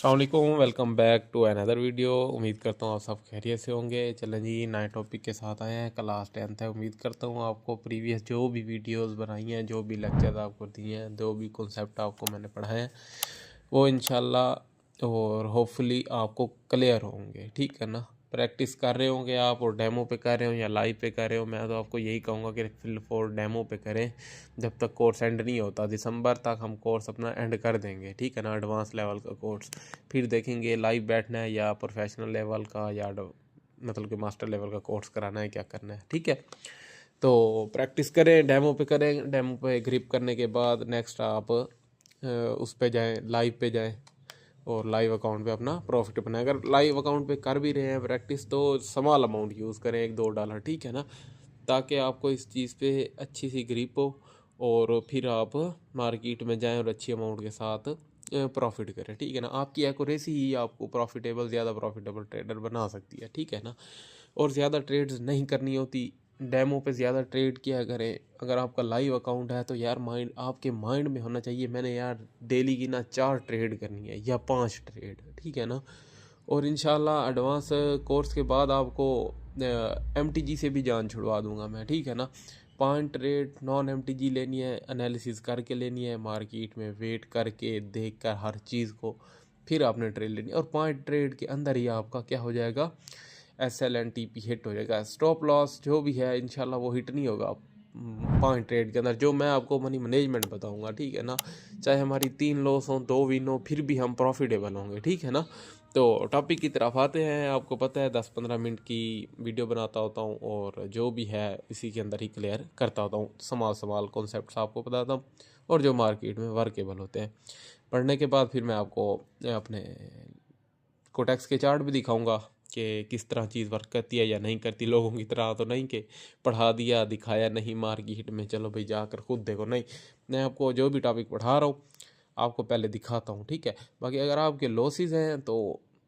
अस्सलामुअलैकुम, welcome back to another video. उम्मीद करता हूँ आप सब खैरियत से होंगे। चलें जी, नए टॉपिक के साथ आए हैं। क्लास 10th है। उम्मीद करता हूँ आपको प्रीवियस जो भी वीडियोस बनाई हैं, जो भी लेक्चर आपको दिए हैं, जो भी कॉन्सेप्ट आपको मैंने पढ़ाए हैं, वो इंशाल्लाह और होपफुली आपको क्लियर होंगे। ठीक है ना। प्रैक्टिस कर रहे होंगे आप, और डेमो पे कर रहे हो या लाइव पे कर रहे हो, मैं तो आपको यही कहूँगा कि फिल फॉर डेमो पे करें। जब तक कोर्स एंड नहीं होता, दिसंबर तक हम कोर्स अपना एंड कर देंगे। ठीक है ना। एडवांस लेवल का कोर्स फिर देखेंगे लाइव बैठना है या प्रोफेशनल लेवल का या मतलब कि मास्टर लेवल का कोर्स कराना है, क्या करना है। ठीक है। तो प्रैक्टिस करें, डेमो पे करें। डेमो पे ग्रिप करने के बाद नेक्स्ट आप उस पे जाएं, लाइव पे जाएं और लाइव अकाउंट पे अपना प्रॉफिट बनाएं। अगर लाइव अकाउंट पे कर भी रहे हैं प्रैक्टिस, तो स्मॉल अमाउंट यूज़ करें, $1-2। ठीक है ना। ताकि आपको इस चीज़ पे अच्छी सी ग्रिप हो और फिर आप मार्केट में जाएं और अच्छी अमाउंट के साथ प्रॉफिट करें। ठीक है ना। आपकी एक्यूरेसी ही आपको ज़्यादा प्रॉफिटेबल ट्रेडर बना सकती है। ठीक है ना। और ज़्यादा ट्रेड्स नहीं करनी होती। डेमो पे ज़्यादा ट्रेड किया करें। अगर आपका लाइव अकाउंट है तो यार आपके माइंड में होना चाहिए, मैंने यार डेली की ना 4 ट्रेड करनी है या 5 ट्रेड। ठीक है ना। और इंशाल्लाह एडवांस कोर्स के बाद आपको MTG से भी जान छुड़वा दूंगा मैं। ठीक है ना। 5 ट्रेड नॉन MTG लेनी है, एनालिसिस करके लेनी है, मार्केट में वेट करके देख कर हर चीज़ को फिर आपने ट्रेड लेनी है। और 5 ट्रेड के अंदर ही आपका क्या हो जाएगा, SLNTP हिट हो जाएगा। स्टॉप लॉस जो भी है इंशाल्लाह वो हिट नहीं होगा 5 ट्रेड के अंदर, जो मैं आपको मनी मैनेजमेंट बताऊंगा। ठीक है ना। चाहे हमारी 3 लॉस हों, 2 विन हो, फिर भी हम प्रॉफिटेबल होंगे। ठीक है ना। तो टॉपिक की तरफ आते हैं। आपको पता है 10-15 मिनट की वीडियो बनाता होता हूँ और जो भी है इसी के अंदर ही क्लियर करता होता हूँ। सवाल कॉन्सेप्ट आपको बताता हूँ और जो मार्केट में वर्केबल होते हैं। पढ़ने के बाद फिर मैं आपको अपने कोटेक्स के चार्ट भी दिखाऊंगा कि किस तरह चीज़ वर्क करती है या नहीं करती। लोगों की तरह तो नहीं कि पढ़ा दिया दिखाया नहीं, मार्केट में चलो भाई जाकर खुद देखो। नहीं, मैं आपको जो भी टॉपिक पढ़ा रहा हूँ आपको पहले दिखाता हूँ। ठीक है। बाकी अगर आपके लॉसेस हैं तो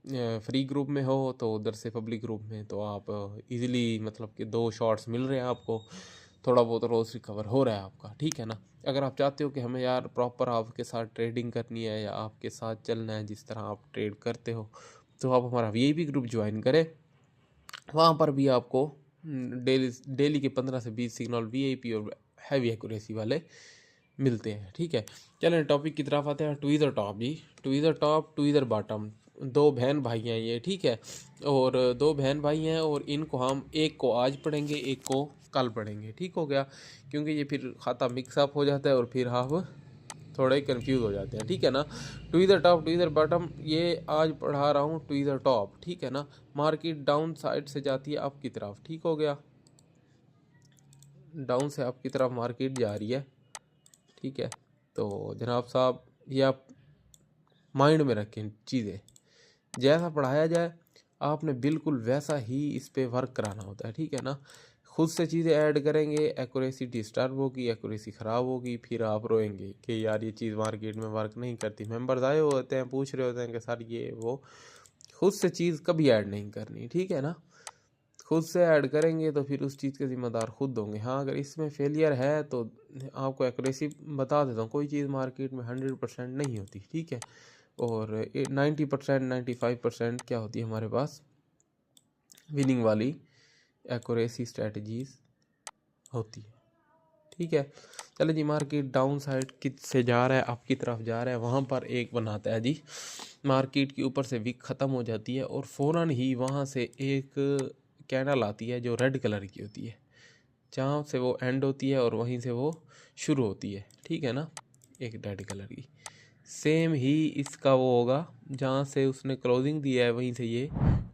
फ्री ग्रुप में हो तो उधर से पब्लिक ग्रुप में तो आप इजीली, मतलब कि 2 शॉट्स मिल रहे हैं आपको, थोड़ा बहुत रोज़ रिकवर हो रहा है आपका। ठीक है ना। अगर आप चाहते हो कि हमें यार प्रॉपर आपके साथ ट्रेडिंग करनी है या आपके साथ चलना है जिस तरह आप ट्रेड करते हो, तो आप हमारा VIP ग्रुप ज्वाइन करें। वहाँ पर भी आपको डेली डेली के 15 से 20 सिग्नल VIP और हैवी एक्यूरेसी वाले मिलते हैं। ठीक है। चलें टॉपिक की तरफ आते हैं। टू इज़र टॉप जी, two is a top, two is a bottom. 2 बहन भाई हैं ये। ठीक है। और 2 बहन भाई हैं और इनको हम एक को आज पढ़ेंगे, एक को कल पढ़ेंगे। ठीक हो गया। क्योंकि ये फिर खाता मिक्सअप हो जाता है और फिर आप थोड़े कंफ्यूज हो जाते हैं। ठीक है ना। टू इधर टॉप, टू इधर बॉटम, ये आज पढ़ा रहा हूँ टू इधर टॉप। ठीक है ना। मार्केट डाउन साइड से जाती है अप की तरफ। ठीक हो गया। डाउन से अप की तरफ मार्केट जा रही है। ठीक है। तो जनाब साहब ये आप माइंड में रखें, चीज़ें जैसा पढ़ाया जाए आपने बिल्कुल वैसा ही इस पे वर्क कराना होता है। ठीक है ना। खुद से चीज़ें ऐड करेंगे, एक्यूरेसी डिस्टर्ब होगी, एक्यूरेसी ख़राब होगी, फिर आप रोएंगे कि यार ये चीज़ मार्केट में वर्क नहीं करती। मेंबर्स आए होते हैं, पूछ रहे होते हैं कि सर ये वो। खुद से चीज़ कभी ऐड नहीं करनी। ठीक है ना। खुद से ऐड करेंगे तो फिर उस चीज़ के ज़िम्मेदार खुद होंगे। हाँ, अगर इसमें फेलियर है तो आपको एक्यूरेसी बता देता हूँ, कोई चीज़ मार्केट में 100% नहीं होती। ठीक है। और 90%, 95% क्या होती है हमारे पास, विनिंग वाली एक्यूरेसी स्ट्रेटजीज होती है। ठीक है। चलो जी, मार्केट डाउन साइड किस से जा रहा है, अप की तरफ जा रहा है। वहाँ पर एक बनाता है जी, मार्केट के ऊपर से विक ख़त्म हो जाती है और फ़ौरन ही वहाँ से एक कैंडल आती है जो रेड कलर की होती है, जहाँ से वो एंड होती है और वहीं से वो शुरू होती है। ठीक है ना। एक रेड कलर की सेम ही इसका वो होगा, जहाँ से उसने क्लोजिंग दिया है वहीं से ये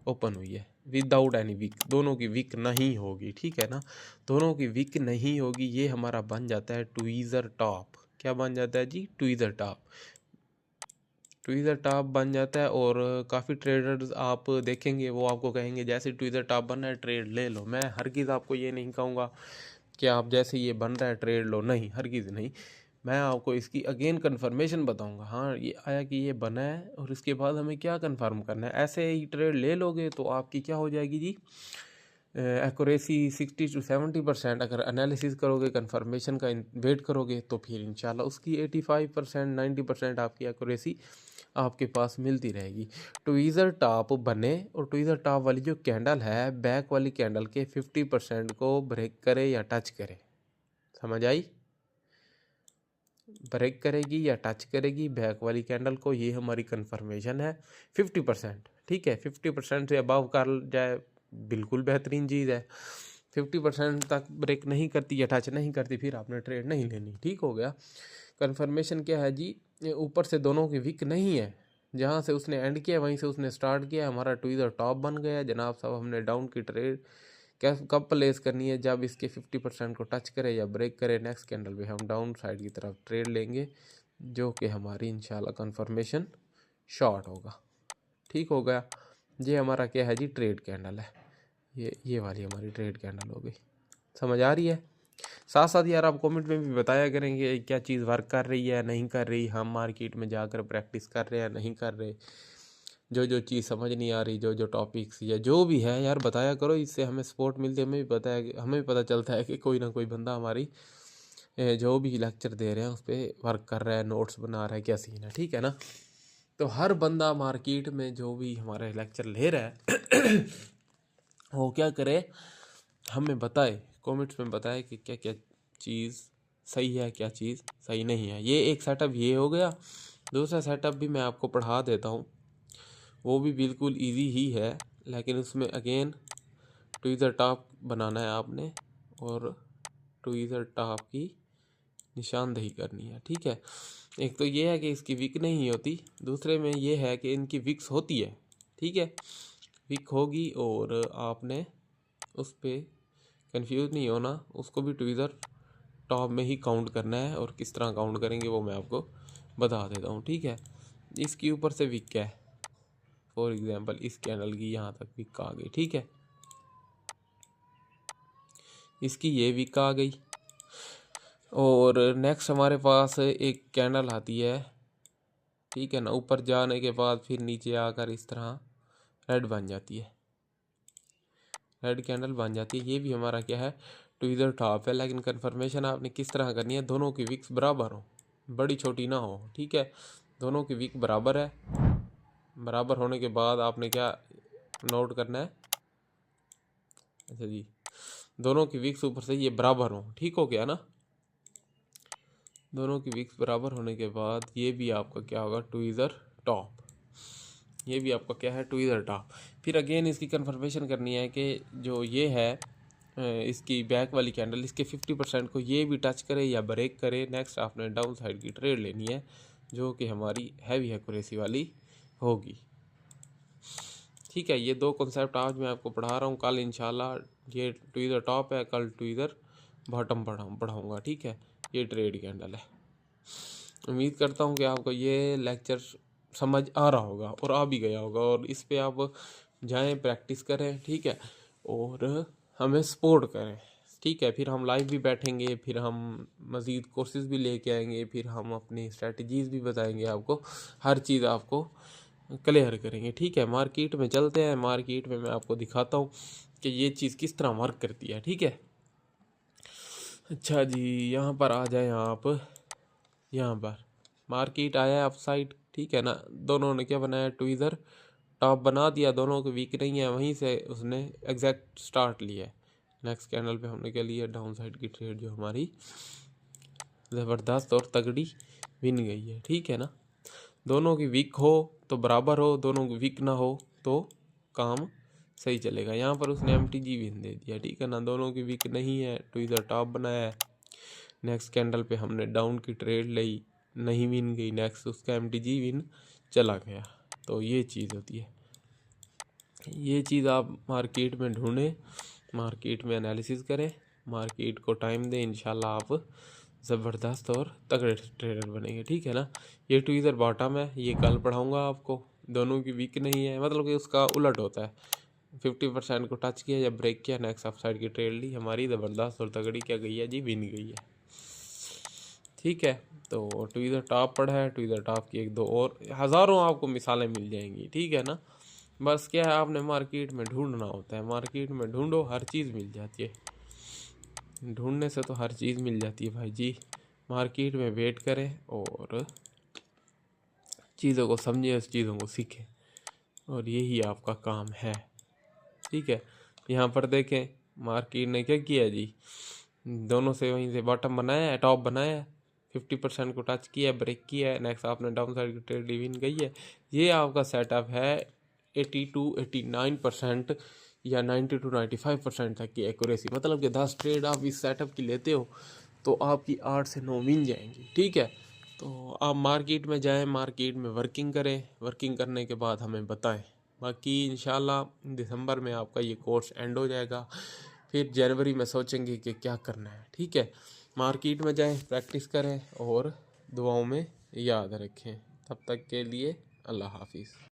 ओपन हुई है विदाउट एनी विक। दोनों की विक नहीं होगी। ठीक है ना। दोनों की विक नहीं होगी। ये हमारा बन जाता है ट्वीज़र टॉप। क्या बन जाता है जी, ट्वीज़र टॉप। ट्वीज़र टॉप बन जाता है। और काफ़ी ट्रेडर्स आप देखेंगे वो आपको कहेंगे जैसे ट्वीज़र टॉप बन रहा है ट्रेड ले लो। मैं हरगिज़ आपको ये नहीं कहूँगा कि आप जैसे ये बन रहा है ट्रेड लो, नहीं, हरगिज़ नहीं। मैं आपको इसकी अगेन कन्फर्मेशन बताऊंगा। हाँ, ये आया कि ये बना है और इसके बाद हमें क्या कन्फर्म करना है। ऐसे ही ट्रेड ले लोगे तो आपकी क्या हो जाएगी जी, एक्यूरेसी 60 to 70%। अगर एनालिसिस करोगे, कंफर्मेशन का वेट करोगे, तो फिर इंशाल्लाह उसकी 85% 90% आपकी एक्यूरेसी आपके पास मिलती रहेगी। ट्वीज़र टॉप बने और ट्वीज़र टॉप वाली जो कैंडल है, बैक वाली कैंडल के 50% को ब्रेक करे या टच करे। समझ आई? ब्रेक करेगी या टच करेगी बैक वाली कैंडल को, ये हमारी कंफर्मेशन है 50%। ठीक है, 50% से अबव कर जाए बिल्कुल बेहतरीन चीज़ है। 50% तक ब्रेक नहीं करती या टच नहीं करती, फिर आपने ट्रेड नहीं लेनी। ठीक हो गया। कंफर्मेशन क्या है जी, ऊपर से दोनों की विक नहीं है, जहाँ से उसने एंड किया वहीं से उसने स्टार्ट किया, हमारा ट्वीज़र टॉप बन गया जनाब साहब। हमने डाउन की ट्रेड कब प्लेस करनी है, जब इसके 50% को टच करे या ब्रेक करे, नेक्स्ट कैंडल पे हम डाउन साइड की तरफ ट्रेड लेंगे, जो कि हमारी इंशाल्लाह कंफर्मेशन शॉर्ट होगा। ठीक हो गया। ये हमारा क्या है जी, ट्रेड कैंडल है। ये वाली हमारी ट्रेड कैंडल हो गई। समझ आ रही है? साथ साथ यार आप कमेंट में भी बताया करेंगे क्या चीज़ वर्क कर रही है नहीं कर रही, हम मार्केट में जाकर प्रैक्टिस कर रहे हैं नहीं कर रहे, जो चीज़ समझ नहीं आ रही, जो टॉपिक्स या जो भी है यार बताया करो। इससे हमें सपोर्ट मिलती है, हमें भी पता चलता है कि कोई ना कोई बंदा हमारी जो भी लेक्चर दे रहे हैं उस पर वर्क कर रहा है, नोट्स बना रहा है, क्या सीन है। ठीक है ना? तो हर बंदा मार्केट में जो भी हमारे लेक्चर ले रहा है वो क्या करे, हमें बताए, कमेंट्स में बताए कि क्या क्या चीज़ सही है, क्या चीज़ सही नहीं है। ये एक सेटअप ये हो गया। दूसरा सेटअप भी मैं आपको पढ़ा देता हूँ, वो भी बिल्कुल इजी ही है, लेकिन उसमें अगेन ट्वीज़र टॉप बनाना है आपने और ट्वीज़र टॉप की निशानदेही करनी है। ठीक है, एक तो ये है कि इसकी विक नहीं होती, दूसरे में ये है कि इनकी विक्स होती है। ठीक है, विक होगी और आपने उस पर कंफ्यूज नहीं होना, उसको भी ट्वीज़र टॉप में ही काउंट करना है, और किस तरह काउंट करेंगे वो मैं आपको बता देता हूँ। ठीक है, इसके ऊपर से विक है, फॉर एग्जांपल इस कैंडल की यहाँ तक विक आ गई। ठीक है, इसकी ये विक आ गई, और नेक्स्ट हमारे पास एक कैंडल आती है। ठीक है ना, ऊपर जाने के बाद फिर नीचे आकर इस तरह रेड बन जाती है, रेड कैंडल बन जाती है। ये भी हमारा क्या है, ट्वीज़र टॉप है। लेकिन कन्फर्मेशन आपने किस तरह करनी है, दोनों की विक्स बराबर हो, बड़ी छोटी ना हो। ठीक है, दोनों की विक बराबर है, बराबर होने के बाद आपने क्या नोट करना है, अच्छा जी, दोनों की विक्स ऊपर से ये बराबर हो। ठीक हो गया ना? दोनों की विक्स बराबर होने के बाद ये भी आपका क्या होगा, ट्वीज़र टॉप। ये भी आपका क्या है, ट्वीज़र टॉप। फिर अगेन इसकी कंफर्मेशन करनी है कि जो ये है इसकी बैक वाली कैंडल, इसके 50% को ये भी टच करे या ब्रेक करे, नेक्स्ट आपने डाउन साइड की ट्रेड लेनी है, जो कि हमारी हैवी एक्यूरेसी वाली होगी। ठीक है, ये दो कॉन्सेप्ट आज मैं आपको पढ़ा रहा हूँ। कल इंशाल्लाह ये ट्वीज़र टॉप है, कल ट्वीज़र बॉटम पढ़ाऊँगा। ठीक है, ये ट्रेड कैंडल है। उम्मीद करता हूँ कि आपको ये लेक्चर समझ आ रहा होगा और आ भी गया होगा, और इस पे आप जाएं, प्रैक्टिस करें। ठीक है, और हमें सपोर्ट करें। ठीक है, फिर हम लाइव भी बैठेंगे, फिर हम मज़ीद कोर्सेज़ भी लेके आएंगे, फिर हम अपनी स्ट्रेटजीज़ भी बताएंगे आपको, हर चीज़ आपको क्लियर करेंगे। ठीक है, मार्केट में चलते हैं, मार्केट में मैं आपको दिखाता हूँ कि ये चीज़ किस तरह वर्क करती है। ठीक है, अच्छा जी, यहाँ पर आ जाएं आप। यहाँ पर मार्केट आया है अपसाइड। ठीक है ना, दोनों ने क्या बनाया, ट्वीज़र टॉप बना दिया, दोनों को वीक नहीं है, वहीं से उसने एग्जैक्ट स्टार्ट लिया है। नेक्स्ट कैंडल पे हमने क्या लिया, डाउन साइड की ट्रेड जो हमारी ज़बरदस्त और तगड़ी विन गई है। ठीक है ना, दोनों की वीक हो तो बराबर हो, दोनों की वीक ना हो तो काम सही चलेगा। यहाँ पर उसने MTG विन दे दिया। ठीक है ना, दोनों की वीक नहीं है, ट्वीज़र टॉप बनाया है, नेक्स्ट कैंडल पे हमने डाउन की ट्रेड ली, नहीं विन गई, नेक्स्ट उसका MTG विन चला गया। तो ये चीज़ होती है, ये चीज़ आप मार्केट में ढूंढें, मार्केट में एनालिसिस करें, मार्केट को टाइम दें, इंशाल्लाह आप ज़बरदस्त और तगड़े ट्रेडर बनेंगे। ठीक है ना, ये ट्वीज़र बॉटम है, ये कल पढ़ाऊँगा आपको। दोनों की वीक नहीं है, मतलब कि उसका उलट होता है, 50% को टच किया या ब्रेक किया, नेक्स्ट अप साइड की ट्रेड ली, हमारी ज़बरदस्त और तगड़ी क्या गई है जी, विन गई है। ठीक है, तो ट्वीज़र टॉप पढ़ा है, ट्वीज़र टॉप की एक दो और हज़ारों आपको मिसालें मिल जाएंगी। ठीक है ना, बस क्या है, आपने मार्केट में ढूंढना होता है, मार्केट में ढूंढो हर चीज़ मिल जाती है, ढूंढने से तो हर चीज़ मिल जाती है भाई जी। मार्केट में वेट करें और चीज़ों को समझें, उस चीज़ों को सीखें, और यही आपका काम है। ठीक है, यहाँ पर देखें मार्केट ने क्या किया जी, दोनों से वहीं से बॉटम बनाया है, टॉप बनाया है, 50% को टच किया है, ब्रेक किया है, नेक्स्ट आपने डाउन साइड की ट्रेड डिवीन गई है। ये आपका सेटअप है 80 to 89% या 90 to 95% तक की एक्यूरेसी। मतलब कि 10 ट्रेड आप इस सेटअप की लेते हो तो आपकी 8 से 9 मिल जाएंगी। ठीक है, तो आप मार्केट में जाएं, मार्केट में वर्किंग करें, वर्किंग करने के बाद हमें बताएं। बाकी इंशाल्लाह दिसंबर में आपका ये कोर्स एंड हो जाएगा, फिर जनवरी में सोचेंगे कि क्या करना है। ठीक है, मार्केट में जाएं, प्रैक्टिस करें और दुआओं में याद रखें। तब तक के लिए अल्लाह हाफिज़।